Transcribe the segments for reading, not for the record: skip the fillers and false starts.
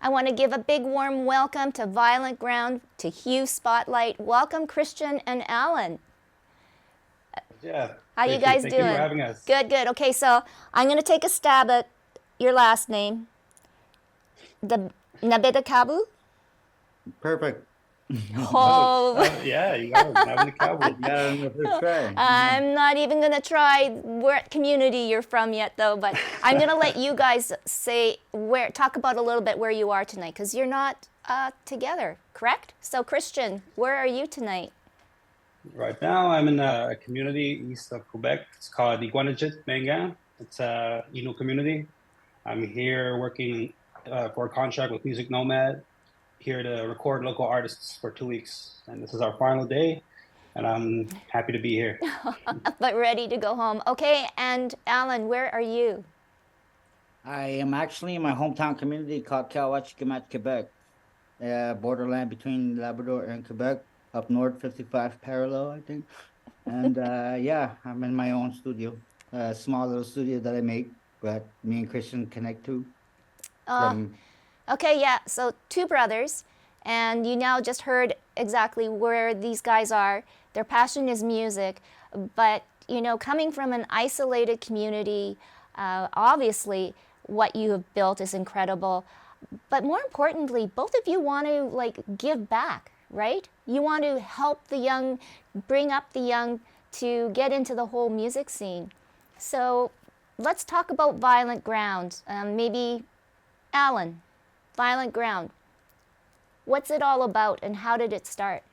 I want to give a big warm welcome to Violent Ground, to Hue Spotlight. Welcome, Christian and Alan. Yeah, How you Tracy, guys thank you for doing? having us. Good, good. Okay, so I'm going to take a stab at your last name. The Nabedakabu? Perfect. Oh, Yeah, you got it. Having a cowboy. Yeah, on the first try. I'm not even going to try what community you're from yet, though, but I'm going to let you guys talk about a little bit where you are tonight, because you're not together, correct? So, Christian, where are you tonight? Right now, I'm in a community east of Quebec. It's called Iguanajit Mangan. It's a Innu community. I'm here working for a contract with Music Nomad, here to record local artists for 2 weeks. And this is our final day, and I'm happy to be here. But ready to go home. Okay, and Alan, where are you? I am actually in my hometown community called Kawawachikamach, Quebec. Borderland between Labrador and Quebec, up north, 55 parallel, I think. And yeah, I'm in my own studio, a small little studio that I make, but me and Christian connect to Uh, from. okay, yeah, so two brothers, and you now just heard exactly where these guys are. Their passion is music, but coming from an isolated community, obviously what you have built is incredible. But more importantly, both of you want to give back, right? You want to help the young, bring up the young to get into the whole music scene. So let's talk about Violent Ground. Maybe Alan, Violent Ground. What's it all about and how did it start?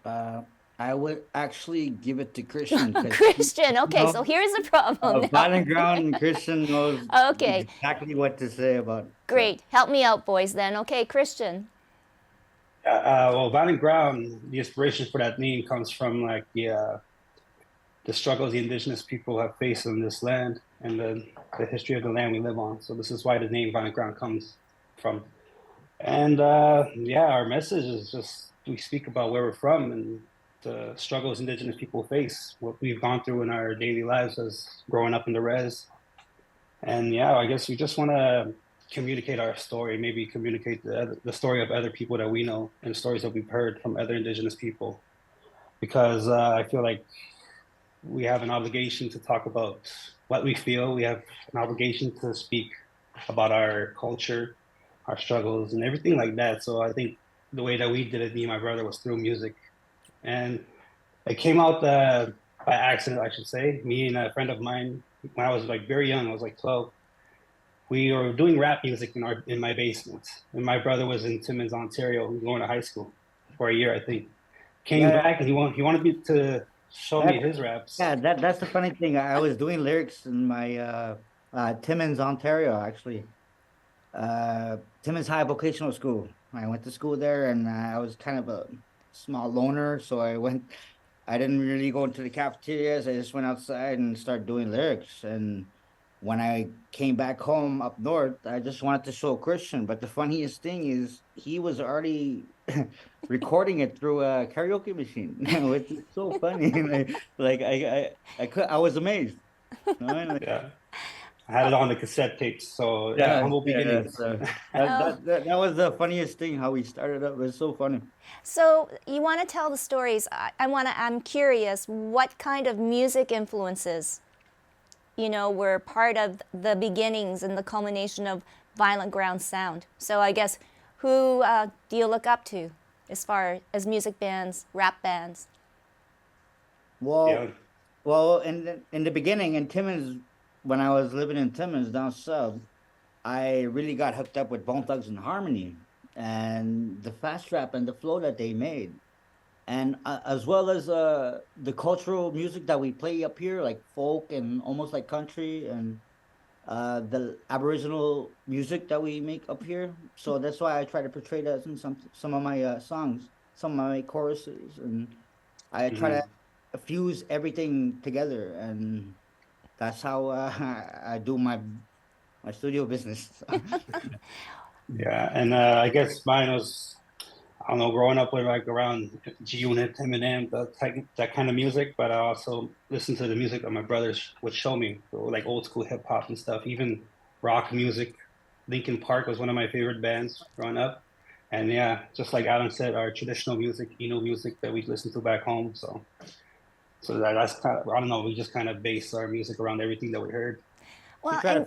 Uh, I would actually give it to Christian because Christian, okay, so here's the problem now. Violent Ground and Christian knows Okay, exactly what to say about it. great. Help me out, boys, then. Okay, Christian. Well, Violent Ground, the inspiration for that name comes from like the struggles the indigenous people have faced in this land and the history of the land we live on. So this is why the name Violent Ground comes from. And yeah, our message is just we speak about where we're from and the struggles indigenous people face, what we've gone through in our daily lives as growing up in the res. And yeah, I guess we just want to communicate our story, maybe communicate the story of other people that we know and stories that we've heard from other indigenous people. Because I feel like we have an obligation to talk about what we feel. We have an obligation to speak about our culture, our struggles, and everything like that. So I think the way that we did it, me and my brother, was through music, and it came out by accident, I should say. Me and a friend of mine, when I was like very young, I was like 12. We were doing rap music in my basement, and my brother was in Timmins, Ontario. He was going to high school for a year, I think. Came Yeah, back and he wanted me to show me that his raps. yeah, that's the funny thing. I was doing lyrics in my Timmins, Ontario, actually. Timmins High Vocational School. I went to school there, and I was kind of a small loner, so I went. I didn't really go into the cafeterias. I just went outside and started doing lyrics. And when I came back home up north, I just wanted to show Christian. But the funniest thing is, he was already recording it through a karaoke machine, which is so funny. I was amazed. You know, like, Yeah. I had it on the cassette tapes. So yeah, yeah, humble yeah. beginnings. So Oh, that was the funniest thing how we started up. It was so funny. so you want to tell the stories. I'm curious, what kind of music influences, were part of the beginnings and the culmination of Violent Ground sound? So I guess, who do you look up to as far as music bands, rap bands? Yeah. Well, well, in the beginning in Timmins, when I was living in Timmins down south, I really got hooked up with Bone Thugs and Harmony and the fast rap and the flow that they made, and as well as the cultural music that we play up here, like folk and almost like country, and the Aboriginal music that we make up here. So that's why I try to portray that in some of my songs, some of my choruses, and I try to Mhm. fuse everything together, and that's how I do my studio business. Yeah. And I guess mine was, I don't know, growing up with like around G Unit, Eminem, that kind of music. But I also listened to the music that my brothers would show me, so like old school hip hop and stuff, even rock music. Linkin Park was one of my favorite bands growing up. And yeah, just like Alan said, our traditional music, music that we listen to back home. So that's kind of, I don't know, we just kind of base our music around everything that we heard. Well, We try yeah.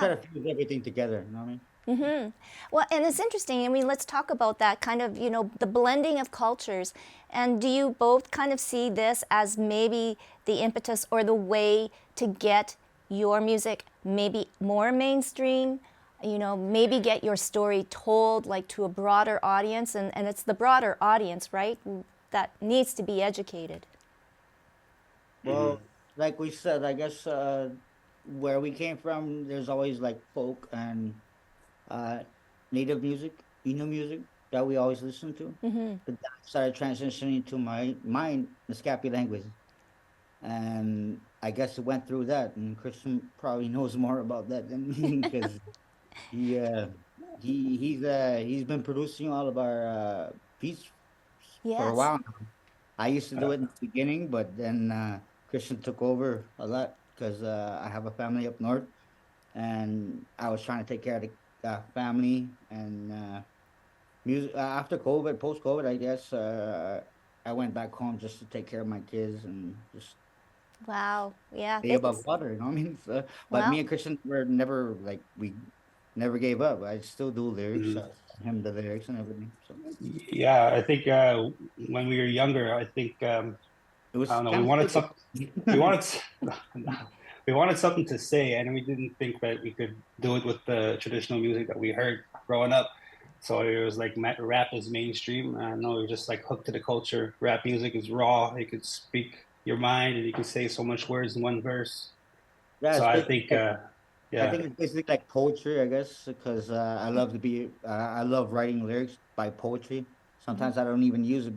to fuse everything together. You know what I mean? Mm-hmm. Well, and it's interesting. I mean, let's talk about that kind of, the blending of cultures. And do you both kind of see this as maybe the impetus or the way to get your music maybe more mainstream? Maybe get your story told like to a broader audience, and it's the broader audience, right, that needs to be educated. Well, like we said, I guess where we came from, there's always like folk and uh, native music, Innu music that we always listen to. Mm-hmm. But that started transitioning to my Naskapi language, and I guess it went through that. And Christian probably knows more about that than me because he uh, he's been producing all of our beats for a Yes. while now. I used to do it in the beginning, but then Christian took over a lot because I have a family up north, and I was trying to take care of the family and music. After COVID, post COVID, I guess I went back home just to take care of my kids and just Wow. Yeah. stay above water. You know what I mean? So, but me Well, and Christian were never like we never gave up. I still do lyrics, Mhm. him the lyrics and everything. So Yeah, I think when we were younger, I think it I was don't know, kind of stupid. we wanted we wanted something to say, and we didn't think that we could do it with the traditional music that we heard growing up. So it was like rap is mainstream. I know we were just like hooked to the culture. Rap music is raw. You could speak your mind, and you can say so much words in one verse. Yeah, So it's I basically think, like I yeah. think it's basically like poetry, I guess, because I love writing lyrics by poetry. Sometimes I don't even use it,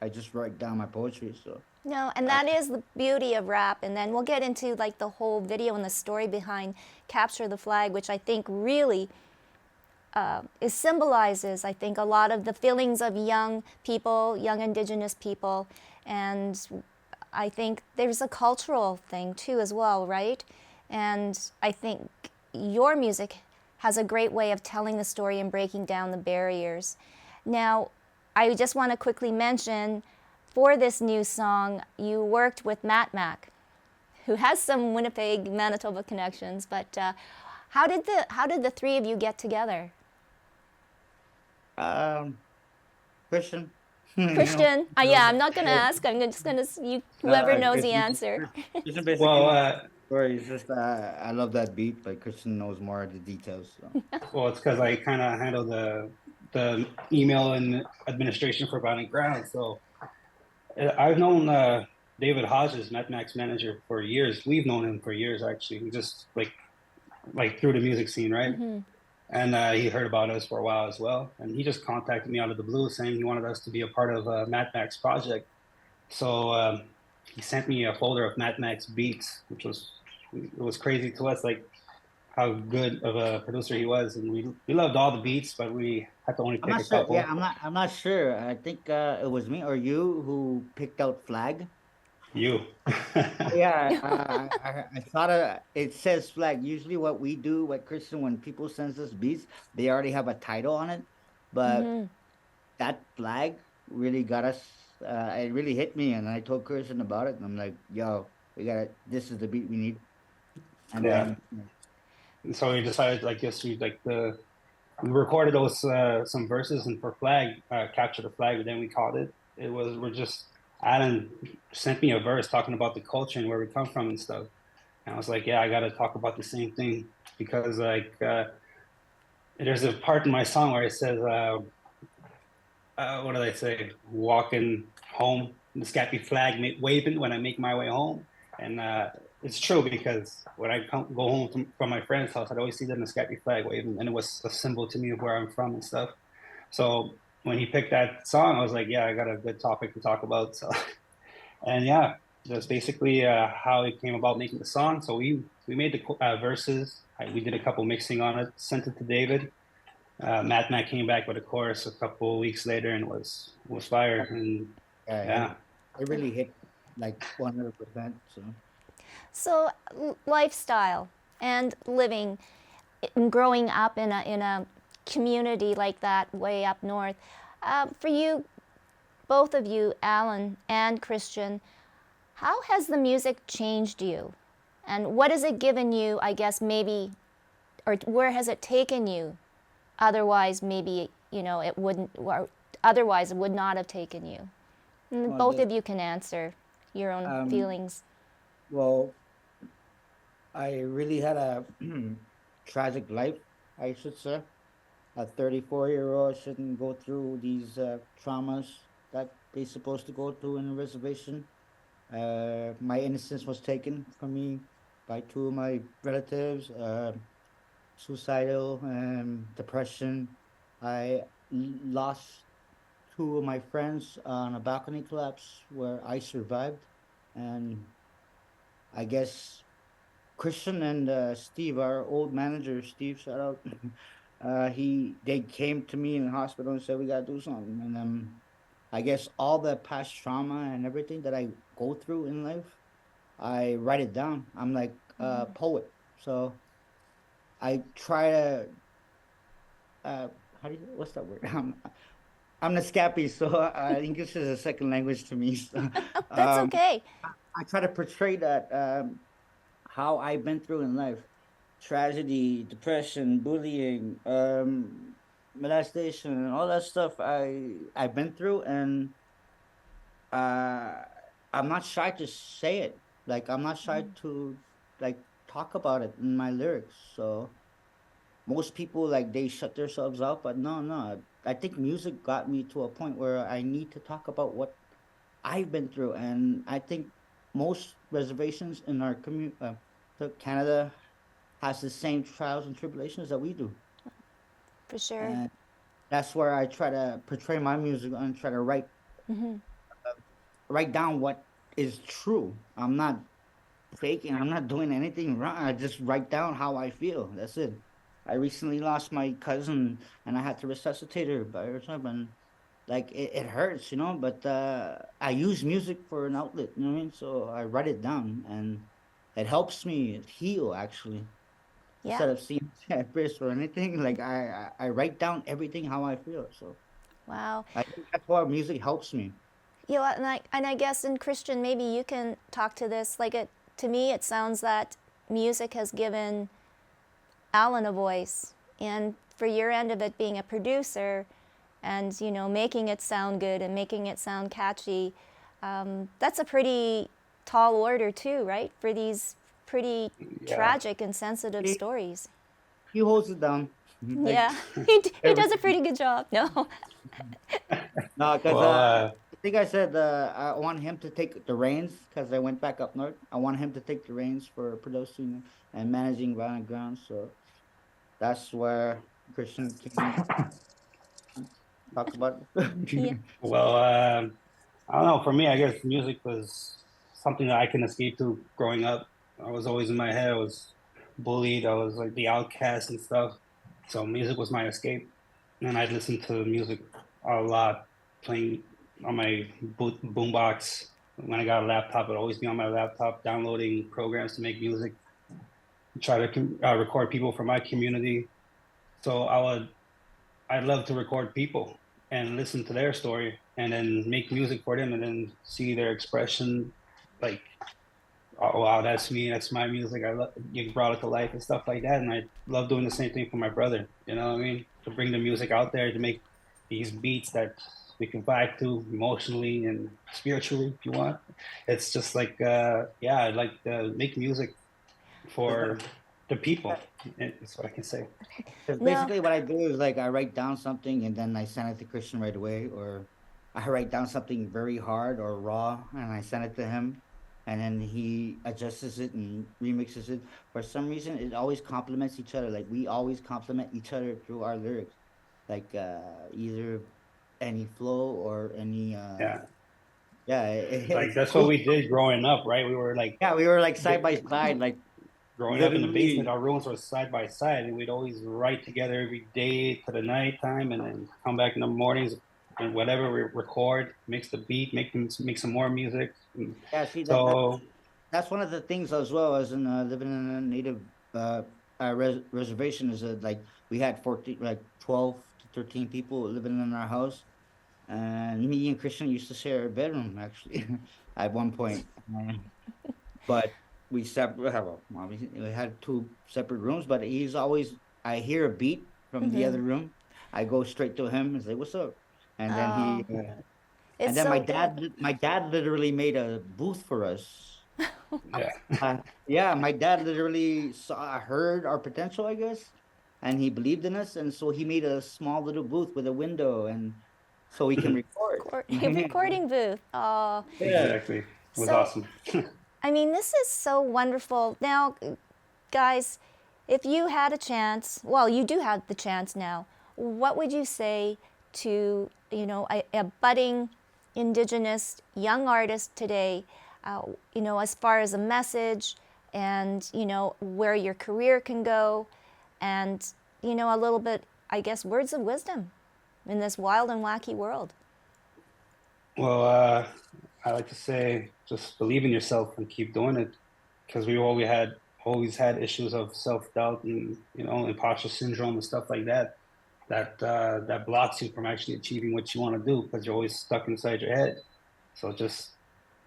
I just write down my poetry. So no, and uh, that is the beauty of rap. And then we'll get into like the whole video and the story behind Capture the Flag, which I think really it symbolizes, I think, a lot of the feelings of young people, young Indigenous people. And I think there's a cultural thing too, as well, right? And I think your music has a great way of telling the story and breaking down the barriers. Now, I just want to quickly mention for this new song, you worked with Mattmac, who has some Winnipeg, Manitoba connections. But how did the three of you get together? um, Christian, you know, Christian, yeah, I'm not gonna ask. I'm just gonna you whoever knows the Christian, answer. Christian basically Well, knows the story. It's just I love that beat, but Christian knows more of the details. So. it's because I kind of handle the email and administration for Bounding Ground. So I've known David Hodges, Mattmac's manager, for years. We've known him for years, actually. We just like through the music scene, right? And he heard about us for a while as well. And he just contacted me out of the blue saying he wanted us to be a part of Mattmac's project. So he sent me a folder of Mattmac's beats, which was crazy to us, like how good of a producer he was. And we loved all the beats, but we had to only I'm pick not a sure. Yeah, couple. I'm not sure. I think it was me or you who picked out flag. You. Oh yeah, I thought it says flag. Usually, what we do, what Christian, when people sends us beats, they already have a title on it. But that flag really got us. It really hit me, and I told Christian about it, and I'm like, "Yo, we got it. This is the beat we need." And Yeah. then And so we decided, like, yes, we recorded those some verses, and for flag, capture the flag. And then we called it. We're just Alan sent me a verse talking about the culture and where we come from and stuff. And I was like, yeah, I got to talk about the same thing because like there's a part in my song where it says, what did I say? Walking home, the Scappy flag waving when I make my way home. And it's true because when I go home from my friend's house, I'd always see them the Scappy flag waving, and it was a symbol to me of where I'm from and stuff. So when he picked that song, I was like, yeah, I got a good topic to talk about. So, and yeah, that's basically how it came about making the song. So we made the verses. We did a couple mixing on it, sent it to David. Matt came back with a chorus a couple of weeks later and was fire. And yeah, yeah, it really hit like 100%. So So, lifestyle and living. in growing up in a community like that way up north. For you, both of you, Alan and Christian, how has the music changed you? And what has it given you, I guess, maybe, or where has it taken you? Otherwise, maybe, it wouldn't, or otherwise it would not have taken you. And Well, both of you can answer your own um, feelings. well, I really had a tragic life, I should say. A 34-year-old shouldn't go through these traumas that they're supposed to go through in a reservation. My innocence was taken from me by two of my relatives. Suicidal, depression. I lost two of my friends on a balcony collapse where I survived, and I guess Christian and Steve, our old manager, Steve, shout out. They came to me in the hospital and said we gotta do something, and I guess all the past trauma and everything that I go through in life, I write it down. I'm like a poet, so I try to uh, how do you what's that word? I'm Naskapi, so English is a second language to me. So, That's um, okay. I try to portray that how I've been through in life, tragedy, depression, bullying, molestation, and all that stuff I've been through, and uh, I'm not shy to say it. Like I'm not shy to like talk about it in my lyrics. So most people like they shut themselves out, but no. I think music got me to a point where I need to talk about what I've been through, and I think most reservations in our community, Canada, has the same trials and tribulations that we do, For sure. and that's where I try to portray my music and try to write down what is true. I'm not faking. I'm not doing anything wrong. I just write down how I feel. That's it. I recently lost my cousin, and I had to resuscitate her by herself, and like it hurts, but I use music for an outlet, you know what I mean? So I write it down, and it helps me heal actually. Yeah. Instead of seeing therapist or anything, like I write down everything how I feel. So Wow. I think that's why music helps me. And I guess in Christian, maybe you can talk to this. To me, it sounds that music has given Alan a voice, and for your end of it being a producer, and making it sound good and making it sound catchy, that's a pretty tall order too, right? For these pretty Yeah. tragic and sensitive He, stories. he holds it down. Like Yeah, he every does a pretty good job. No. no, because Well, I think I said I want him to take the reins because I went back up north. I want him to take the reins for producing and managing Violent Ground. So that's where Christian can talk about Yeah. it. well, I don't know. For me, I guess music was something that I can escape to growing up. I was always in my head. I was bullied. I was like the outcast and stuff. So music was my escape, and I'd listen to music a lot, playing on my boombox. When I got a laptop, I'd always be on my laptop downloading programs to make music, try to record people from my community. So I'd love to record people and listen to their story and then make music for them and then see their expression, like, oh wow, that's me, that's my music. I love you brought it to life and stuff like that. And I love doing the same thing for my brother. You know what I mean? To bring the music out there to make these beats that we can vibe to emotionally and spiritually, if you want. It's just like, yeah, I like to make music for the people. That's what I can say. Because No. basically what I do is like I write down something and then I send it to Christian right away, or I write down something very hard or raw and I send it to him, and then he adjusts it and remixes it. For some reason, it always complements each other. Like we always complement each other through our lyrics, like either any flow or any Yeah. yeah, Like it's that's what cool. we did growing up, right? We were like Yeah, we were like side by side, like growing up in the basement. literally. Our rooms were side by side, and we'd always write together every day to the night time, and then come back in the mornings and whatever we record, mix the beat, make some more music. And Yeah, see that so that's one of the things as well as in living in a native uh, reservation is like we had 14, like 12 to 13 people living in our house, and me and Christian used to share a bedroom actually at one point. But we separate have obviously we had two separate rooms, but he's always I hear a beat from the other room, I go straight to him and say, "What's up?" And then Oh, and it's then so good. my dad literally made a booth for us. Yeah. Yeah, my dad literally heard our potential, I guess, and he believed in us, and so he made a small little booth with a window, and so we can record. Recording booth. Oh, Yeah. Exactly. It was so awesome. I mean, this is so wonderful. Now, guys, if you had a chance, well, you do have the chance now. What would you say to, a budding Indigenous young artist today, as far as a message and, where your career can go and, a little bit, I guess, words of wisdom in this wild and wacky world? Well, I like to say just believe in yourself and keep doing it, because we always had issues of self-doubt and imposter syndrome and stuff like that that blocks you from actually achieving what you want to do, because you're always stuck inside your head. So just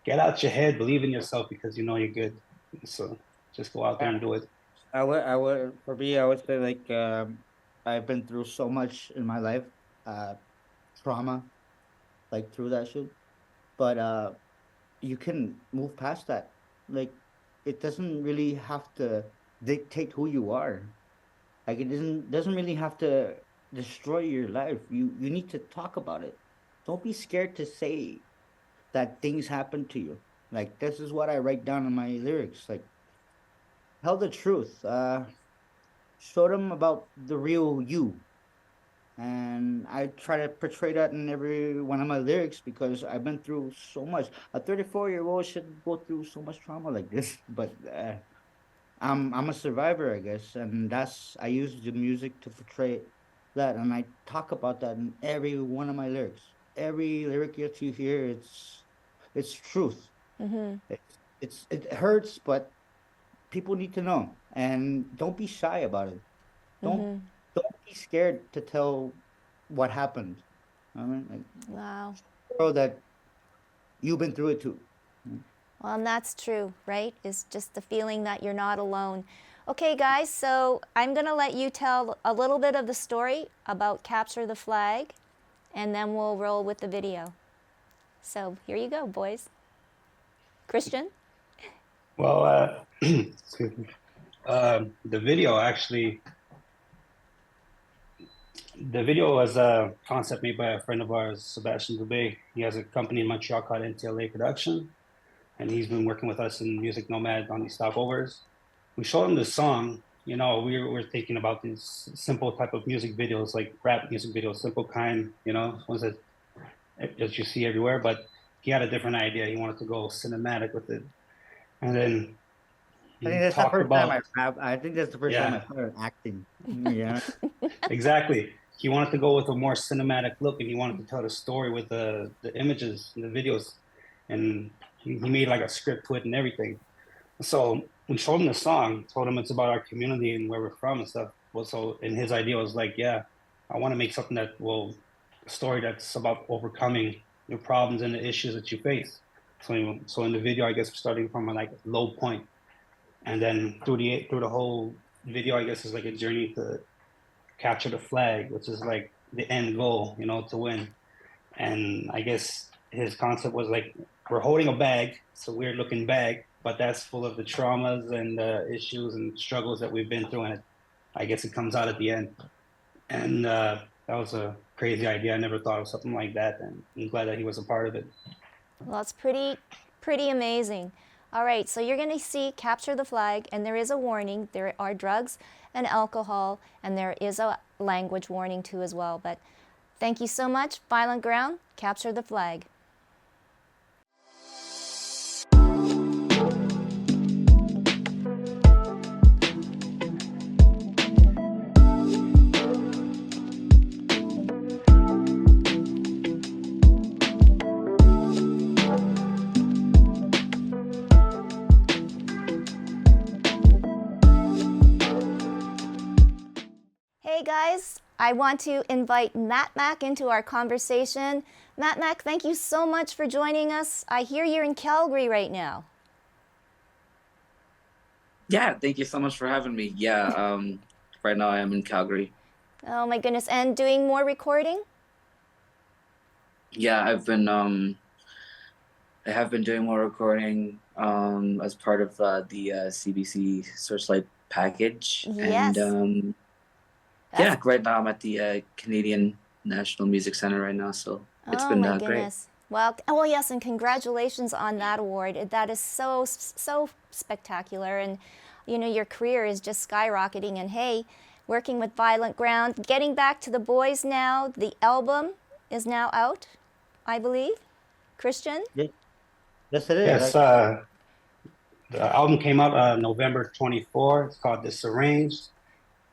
get out your head, believe in yourself, because you know you're good. So just go out there and do it. For me, I would say like I've been through so much in my life, uh, trauma, like through that shoot. But you can move past that. Like it doesn't really have to dictate who you are. Like it doesn't really have to destroy your life. You need to talk about it. Don't be scared to say that things happen to you. Like this is what I write down in my lyrics. Like tell the truth. Show them about the real you. And I try to portray that in every one of my lyrics because I've been through so much. A 34-year-old should go through so much trauma like this, but I'm a survivor, I guess, and that's I use the music to portray that, and I talk about that in every one of my lyrics. Every lyric that you hear, it's truth. It hurts, but people need to know, and don't be shy about it. Don't don't be scared to tell what happened. I mean, like, Wow. show that you've been through it too. Well, and that's true, right? It's just the feeling that you're not alone. Okay, guys, so I'm going to let you tell a little bit of the story about Capture the Flag, and then we'll roll with the video. So here you go, boys. Christian? Well, excuse me. The video actually, the video was a concept made by a friend of ours, Sebastian Dubé. He has a company in Montreal called NTLA Production, and he's been working with us in Music Nomad on these stopovers. We showed him the song. We were thinking about these simple type of music videos, like rap music videos, simple kind, ones that you see everywhere. But he had a different idea. He wanted to go cinematic with it. And then I think he that's the talked first time about, I think that's the first time I yeah, started acting. Yeah. exactly. He wanted to go with a more cinematic look, and he wanted to tell the story with the images and the videos. And he made like a script to it and everything. So we showed him the song, told him it's about our community and where we're from and stuff. Well, so and his idea was like, yeah, I want to make something a story that's about overcoming your problems and the issues that you face. So in the video, I guess we're starting from a low point, and then through the whole video, I guess is like a journey to capture the flag, which is like the end goal, to win. And I guess his concept was like, we're holding a bag, it's a weird looking bag, but that's full of the traumas and the issues and struggles that we've been through. And I guess it comes out at the end. And that was a crazy idea. I never thought of something like that. And I'm glad that he was a part of it. Well, it's pretty amazing. All right, so you're going to see Capture the Flag, and there is a warning. There are drugs and alcohol, and there is a language warning too as well. But thank you so much. Violent Ground, Capture the Flag. I want to invite Mattmac into our conversation. Mattmac, thank you so much for joining us. I hear you're in Calgary right now. Yeah, thank you so much for having me. Yeah, right now I am in Calgary. Oh my goodness, and doing more recording? Yeah, I have been doing more recording as part of the CBC Searchlight package. Yes. And yeah, right now I'm at the Canadian National Music Center right now, so it's been my great. goodness. Well, oh yes, and congratulations on that award. That is so spectacular, and you know your career is just skyrocketing. And hey, working with Violent Ground, getting back to the boys now. The album is now out, I believe. Christian? Yes, it is. Yes, the album came out November 24th. It's called Disarranged.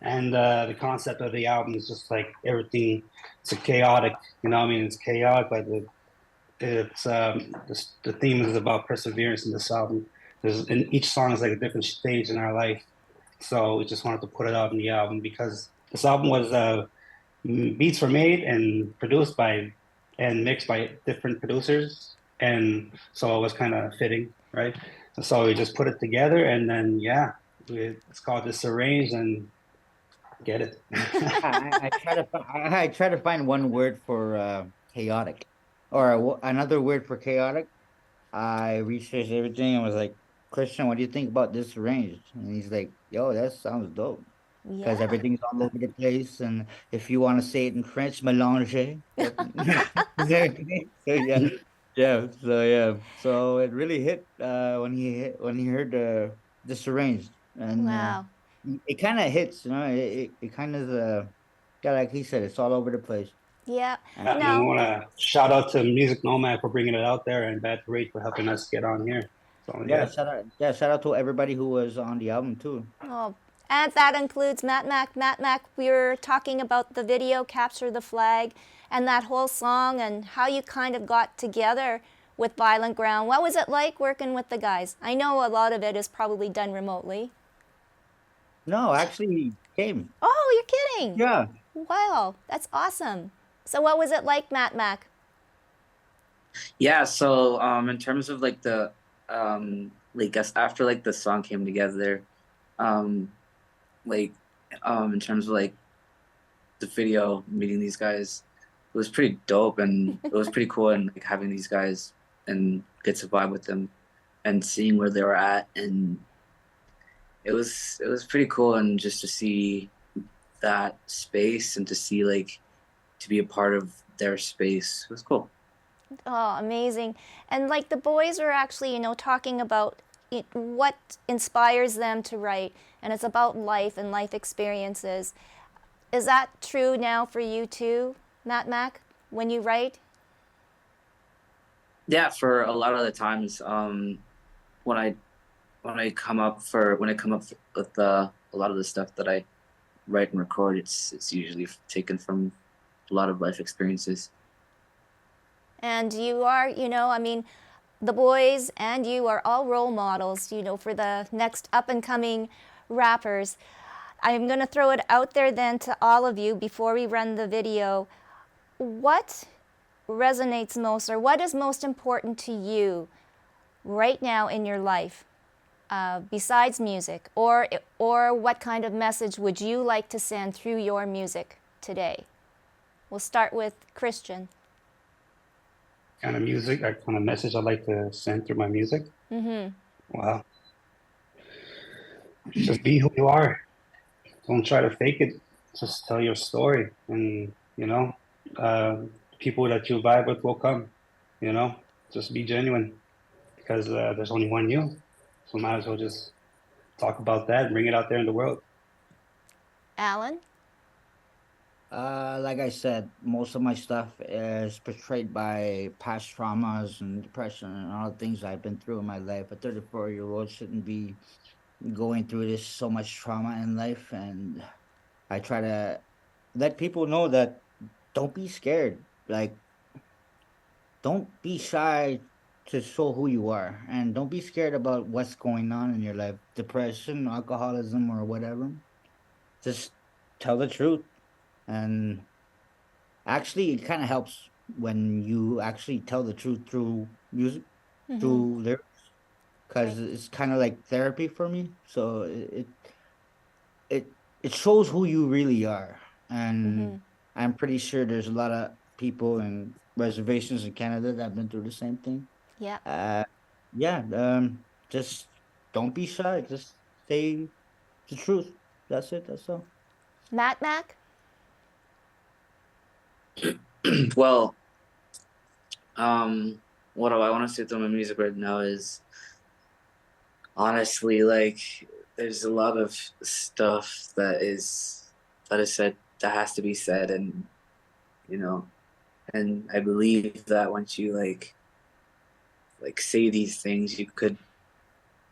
And the concept of the album is just like everything. It's a chaotic, you know what I mean? It's chaotic, but the theme is about perseverance in this album. And each song is like a different stage in our life. So we just wanted to put it out in the album because this album was beats were made and produced by and mixed by different producers, and so it was kind of fitting, right? And so we just put it together, and then it's called Disarranged, and get it. I try to find one word for chaotic, or another word for chaotic. I researched everything and was like, Christian, what do you think about Disarranged? And he's like, yo, that sounds dope. Because Yeah. everything's all over the place, and if you want to say it in French, mélanger. So so it really hit when he heard Disarranged, and Wow. it kind of hits, you know, it kind of yeah, like he said, it's all over the place. Yeah. And we Now, want to shout out to Music Nomad for bringing it out there, and Bad Parade for helping us get on here. So Shout out to everybody who was on the album too. oh, and that includes Mattmac. Mattmac, we were talking about the video, Capture the Flag, and that whole song and how you kind of got together with Violent Ground. What was it like working with the guys? I know a lot of it is probably done remotely. No, actually, he came. Oh, you're kidding. Yeah. Wow, that's awesome. So what was it like, Mattmac? Yeah, so in terms of like the like us after like the song came together, like in terms of like the video, meeting these guys, it was pretty dope, and it was pretty cool, and like having these guys and get to vibe with them and seeing where they were at, and it was pretty cool, and just to see that space and to see like to be a part of their space, it was cool. Oh, amazing. And like the boys were actually, you know, talking about what inspires them to write, and it's about life and life experiences. Is that true now for you too, Mattmac, when you write? Yeah, for a lot of the times, when I come up with a lot of the stuff that I write and record, it's usually taken from a lot of life experiences. And you are, you know, I mean, the boys and you are all role models, you know, for the next up and coming rappers. I'm going to throw it out there then to all of you before we run the video. What resonates most, or what is most important to you right now in your life, besides music, or what kind of message would you like to send through your music today? We'll start with Christian. Kind of music, that kind of message I like to send through my music. Mm-hmm. Wow. Just be who you are. Don't try to fake it. Just tell your story, and you know, people that you vibe with will come. You know, just be genuine, because there's only one you. So might as well just talk about that and bring it out there in the world. Alan? Like I said, most of my stuff is portrayed by past traumas and depression and all the things I've been through in my life. A 34-year-old shouldn't be going through this so much trauma in life, and I try to let people know that don't be scared. Like, don't be shy to show who you are, and don't be scared about what's going on in your life, depression, alcoholism, or whatever. Just tell the truth, And actually, it kind of helps when you actually tell the truth through music, through lyrics, because it's kind of like therapy for me. So it it shows who you really are, and I'm pretty sure there's a lot of people in reservations in Canada that have been through the same thing. Yeah. Uh, yeah, just don't be shy. Just say the truth. That's it. That's all. Mattmac? Well, what do I want to say through my music right now is honestly, like, there's a lot of stuff that is said that has to be said, and you know, and I believe that once you like say these things, you could,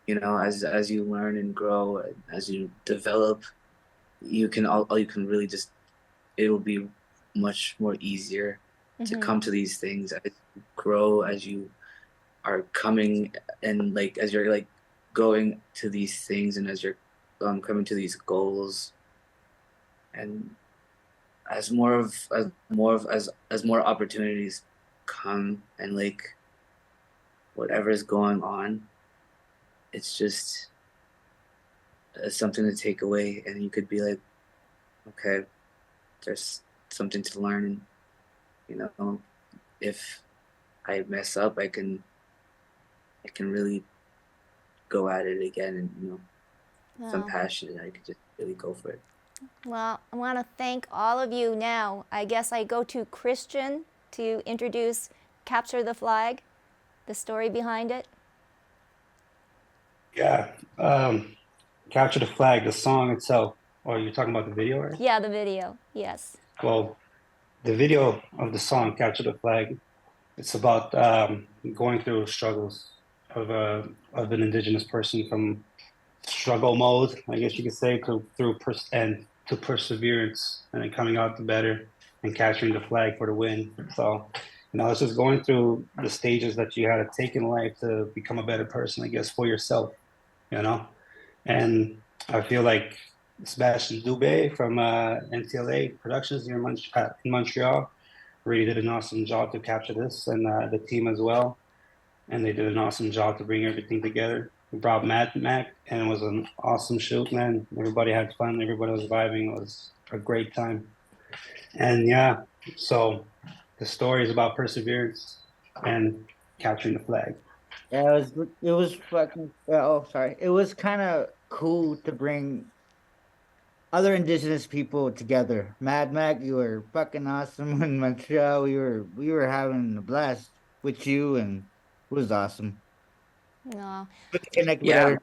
as you learn and grow, and as you develop, you can really just, it will be much more easier to come to these things as you grow, as you are coming, and like as you're like going to these things, and as you're coming to these goals, and as more opportunities come, and like whatever is going on, it's just something to take away, and you could be like, okay, there's something to learn, and if I mess up, I can really go at it again, and if I'm passionate, I could just really go for it. Well, I want to thank all of you now. I guess I go to Christian to introduce Capture the Flag, the story behind it. Yeah, Capture the Flag, the song itself. Or you're talking about the video, right? Yeah, the video, yes. Well, the video of the song Capture the Flag, it's about going through struggles of an indigenous person, from struggle mode, I guess you could say, to perseverance, and then coming out the better and capturing the flag for the win. So, it's just going through the stages that you had to take in life to become a better person, I guess, for yourself, And I feel like Sebastian Dubé from NTLA Productions here in Montreal really did an awesome job to capture this, and the team as well. And they did an awesome job to bring everything together. We brought Mattmac, and it was an awesome shoot, man. Everybody had fun. Everybody was vibing. It was a great time. And yeah, so the story is about perseverance and capturing the flag. Yeah, it was fucking. Oh, sorry. It was kind of cool to bring other indigenous people together. Mad Mac, you were fucking awesome in Montreal. We were having a blast with you, and it was awesome. No. Connect with Yeah. other.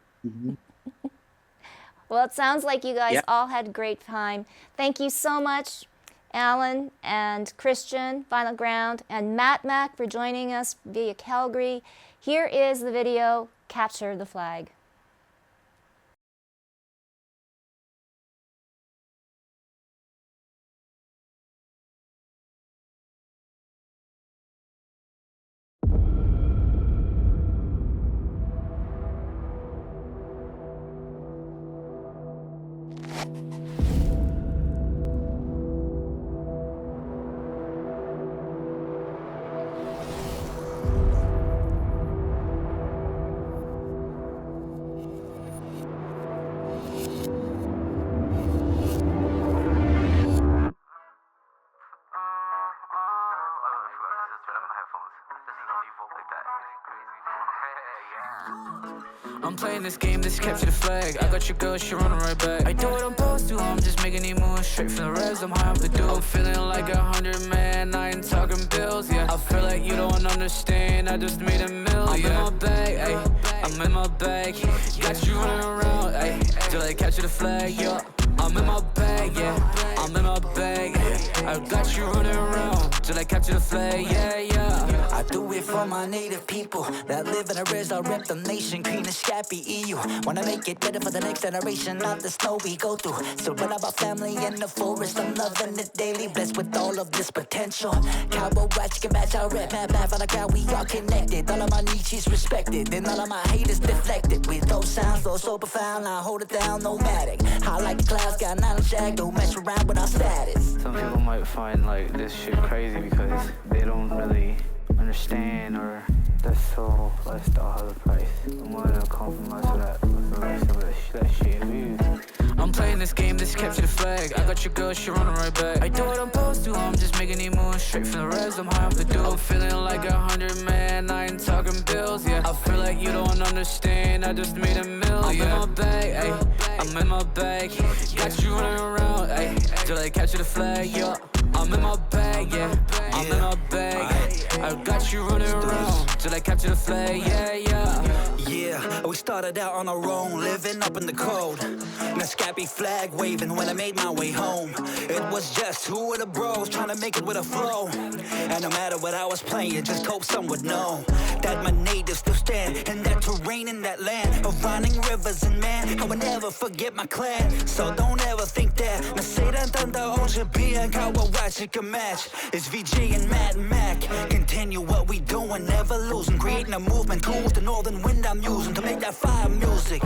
Well, it sounds like you guys Yeah. all had a great time. Thank you so much, Alan and Christian, Final Ground, and Mattmac for joining us via Calgary. Here is the video, Capture the Flag. I'm playing this game, this capture the flag. I got your girl, she running right back. I do what I'm supposed to, I'm just making these moves straight from the res. I'm high off the dope. I'm feeling like 100, man, I ain't talking bills, yeah. I feel like you don't understand, I just made a mill, I'm in my bag, ayy, I'm in my bag. Got you running around, ayy, till I capture the flag, yeah. I'm in my bag, yeah, I'm in my bag. I got you running around till I capture the flag, yeah, yeah. I do it for my native people that live in the res. I rep the nation, green Naskapi EU. Wanna make it better for the next generation, not the snow we go through. Surrounded by family in the forest, I'm loving it daily, blessed with all of this potential. Kawawachikamach, I rep Mattmac for the crowd, we all connected. All of my niches respected, and all of my haters deflected. With those sounds, though so profound, I hold it down, nomadic. High like the clouds, got nine shag, don't mess around with our status. Some people might find like this shit crazy because they don't really understand, or that's so lifestyle has a price. I'm willing to compromise for that. That shit is weird. I'm playing this game, this capture the flag. I got your girl, she running right back. I do what I'm supposed to, I'm just making these moves straight from the res. I'm high off the dope, feeling like 100 man. I ain't talking bills, yeah. I feel like you don't understand, I just made a mill, I'm in my bag, ayy. I'm in my bag. Got you running around, ayy. Till I capture the flag, yeah. I'm in my bag, yeah. I'm in my bag. I got you running around till I capture the flag, yeah, yeah. Yeah, we started out on our own, living up in the cold. Naskapi flag waving when I made my way home. It was just two of the bros trying to make it with a flow. And no matter what I was playing, just hope some would know that my natives still stand in that terrain, in that land of running rivers. And man, I will never forget my clan. So don't ever think that Nasira Tanda Ojabi and Kawawachikamach. It's VG and Mattmac. Continue what we doing, never losing. Creating a movement, cool with the northern wind I'm using to make that fire music.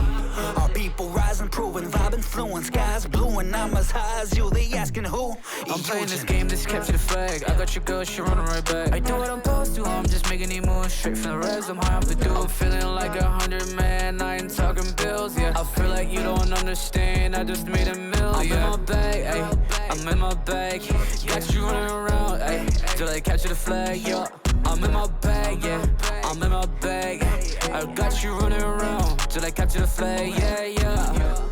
Our people rising, proving, vibing, fluent. Skies blue and I'm as high as you. They asking who? I'm playing this game, this capture the flag. I got your girl, she running right back. I do what I'm supposed to, I'm just making these moves straight from the res. I'm high off the dope, feeling like 100 man. I ain't talking bills, yeah. I feel like you don't understand, I just made a mill, yeah. I'm in my bag, ayy. I'm in my bag. Got you running around, ayy. Till I capture the flag, yeah. I'm in my bag, yeah. I'm in my bag. I got you running around till I capture the flag, yeah, yeah.